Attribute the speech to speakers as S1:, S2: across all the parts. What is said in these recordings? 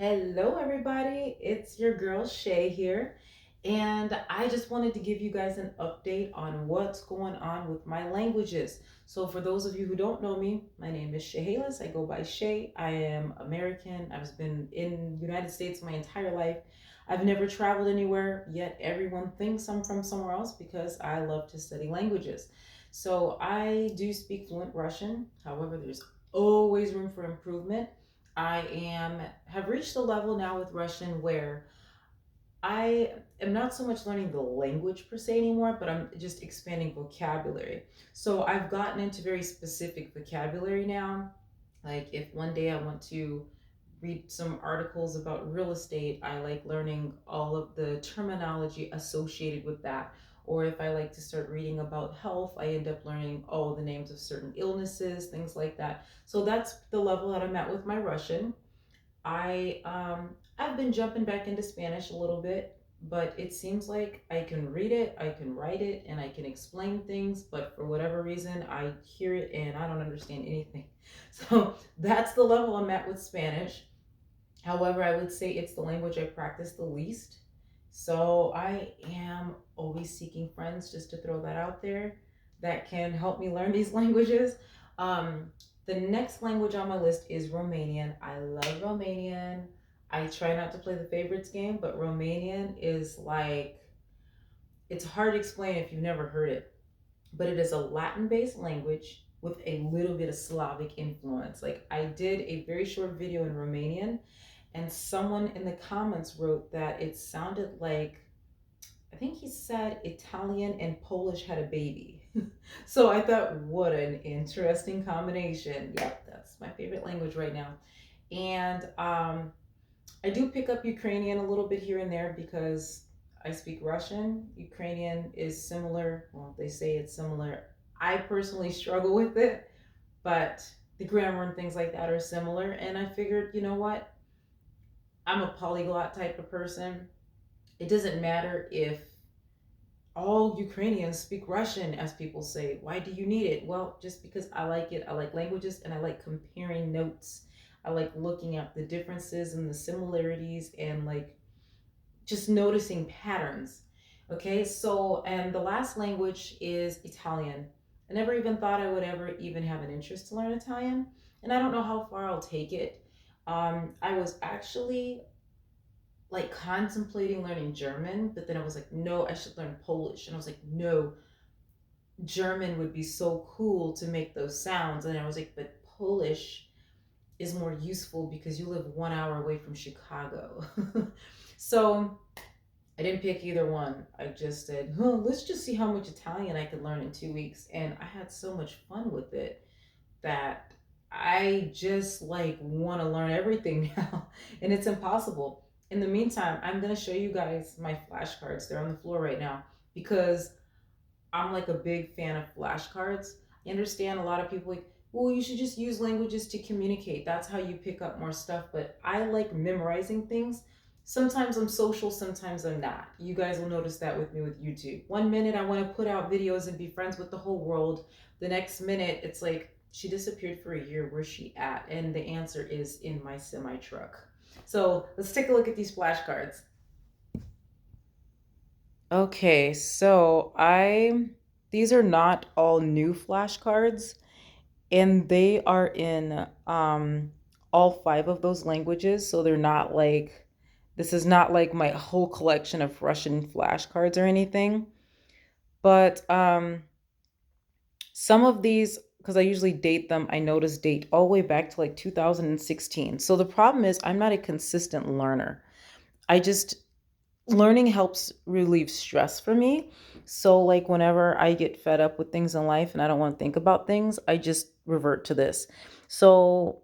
S1: Hello, everybody. It's your girl Shay here. And I just wanted to give you guys an update on what's going on with my languages. So, for those of you who don't know me, my name is Shay Halis. I go by Shay. I am American. I've been in the United States my entire life. I've never traveled anywhere, yet everyone thinks I'm from somewhere else because I love to study languages. So, I do speak fluent Russian. However, there's always room for improvement. I am have reached a level now with Russian where I am not so much learning the language per se anymore, but I'm just expanding vocabulary. So I've gotten into very specific vocabulary now. Like if one day I want to read some articles about real estate, I like learning all of the terminology associated with that. Or if I like to start reading about health, I end up learning all the names of certain illnesses, things like that. So that's the level that I'm at with my Russian. I've been jumping back into Spanish a little bit, but it seems like I can read it, I can write it, and I can explain things, but for whatever reason, I hear it and I don't understand anything. So that's the level I'm at with Spanish. However, I would say it's the language I practice the least. So I am always seeking friends, just to throw that out there, that can help me learn these languages. Um, the next language on my list is Romanian. I love Romanian. I try not to play the favorites game, but Romanian is like, it's hard to explain if you've never heard it, but it is a Latin based language with a little bit of Slavic influence. Like, I did a very short video in Romanian, and someone in the comments wrote that it sounded like, I think he said Italian and Polish had a baby. So I thought, what an interesting combination. Yep, that's my favorite language right now. And I do pick up Ukrainian a little bit here and there because I speak Russian. Ukrainian is similar. Well, they say it's similar. I personally struggle with it, but the grammar and things like that are similar. And I figured, you know what? I'm a polyglot type of person. It doesn't matter if all Ukrainians speak Russian, as people say. Why do you need it? Well, just because I like it. I like languages and I like comparing notes. I like looking at the differences and the similarities and like just noticing patterns. Okay, so, and the last language is Italian. I never even thought I would ever even have an interest to learn Italian, and I don't know how far I'll take it. I was actually like contemplating learning German, but then I was like, no, I should learn Polish. And I was like, no, German would be so cool to make those sounds. And I was like, but Polish is more useful because you live 1 hour away from Chicago. So I didn't pick either one. I just said, oh, let's just see how much Italian I could learn in 2 weeks. And I had so much fun with it that I just like want to learn everything now. And it's impossible. In the meantime, I'm going to show you guys my flashcards. They're on the floor right now because I'm like a big fan of flashcards. I understand a lot of people like, well, you should just use languages to communicate. That's how you pick up more stuff. But I like memorizing things. Sometimes I'm social, sometimes I'm not. You guys will notice that with me with YouTube. 1 minute I want to put out videos and be friends with the whole world. The next minute it's like, she disappeared for a year. Where's she at? And the answer is in my semi truck. So let's take a look at these flashcards. Okay, so these are not all new flashcards, and they are in all five of those languages, so they're not like, this is not like my whole collection of Russian flashcards or anything. But some of these, because I usually date them, I notice date all the way back to like 2016. So the problem is I'm not a consistent learner. I just Learning helps relieve stress for me. So, like, whenever I get fed up with things in life and I don't want to think about things, I just revert to this. So,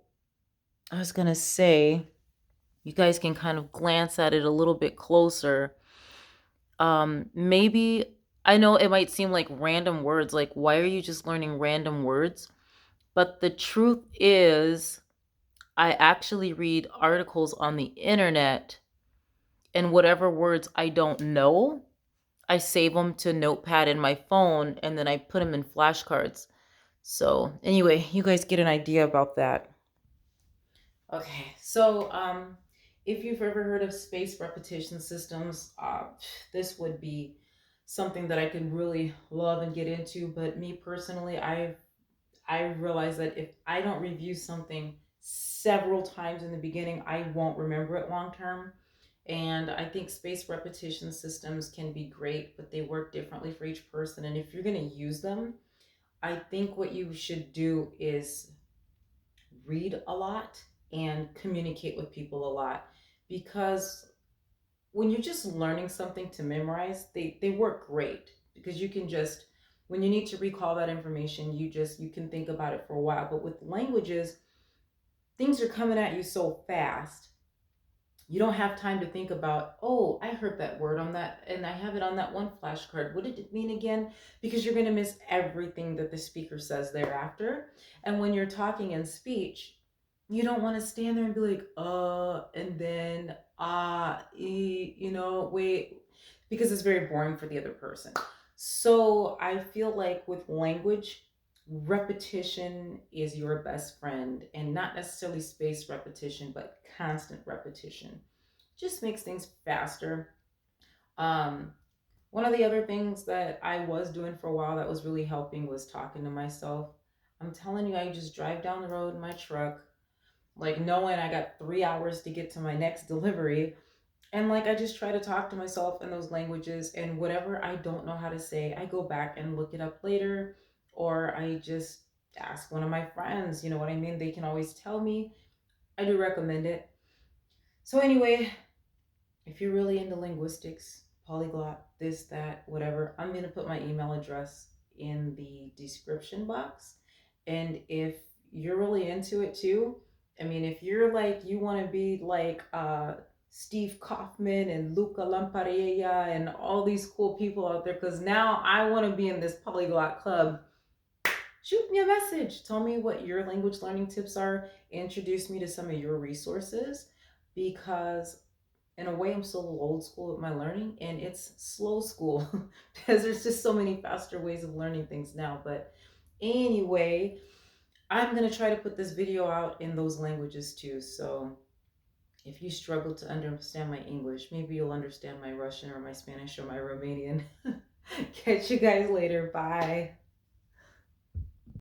S1: I was going to say, you guys can kind of glance at it a little bit closer. Maybe I know it might seem like random words, like, why are you just learning random words? But the truth is, I actually read articles on the internet, and whatever words I don't know, I save them to Notepad in my phone and then I put them in flashcards. So, anyway, you guys get an idea about that. Okay, so If you've ever heard of space repetition systems, this would be something that I could really love and get into. But me personally, I realize that if I don't review something several times in the beginning, I won't remember it long term. And I think space repetition systems can be great, but they work differently for each person. And if you're going to use them, I think what you should do is read a lot and communicate with people a lot, because when you're just learning something to memorize, they work great because you can just, when you need to recall that information, you can think about it for a while. But with languages, things are coming at you so fast, you don't have time to think about, oh, I heard that word on that and I have it on that one flashcard, what did it mean again? Because you're going to miss everything that the speaker says thereafter. And when you're talking in speech, you don't want to stand there and be like, and then wait, because it's very boring for the other person. So I feel like with language, repetition is your best friend, and not necessarily spaced repetition, but constant repetition just makes things faster. um One of the other things that I was doing for a while that was really helping was talking to myself. I'm telling you, I just drive down the road in my truck, like knowing I got 3 hours to get to my next delivery, and like I just try to talk to myself in those languages, and whatever I don't know how to say, I go back and look it up later, or I just ask one of my friends, you know what I mean? They can always tell me. I do recommend it. So anyway, if you're really into linguistics, polyglot, this, that, whatever, I'm going to put my email address in the description box. And if you're really into it too, I mean, if you're like, you want to be like Steve Kaufman and Luca Lamparella and all these cool people out there, because now I want to be in this polyglot club, shoot me a message. Tell me what your language learning tips are. Introduce me to some of your resources, because in a way I'm still old school with my learning, and it's slow school because there's just so many faster ways of learning things now. But anyway, I'm going to try to put this video out in those languages too. So if you struggle to understand my English, maybe you'll understand my Russian or my Spanish or my Romanian. Catch you guys later. Bye.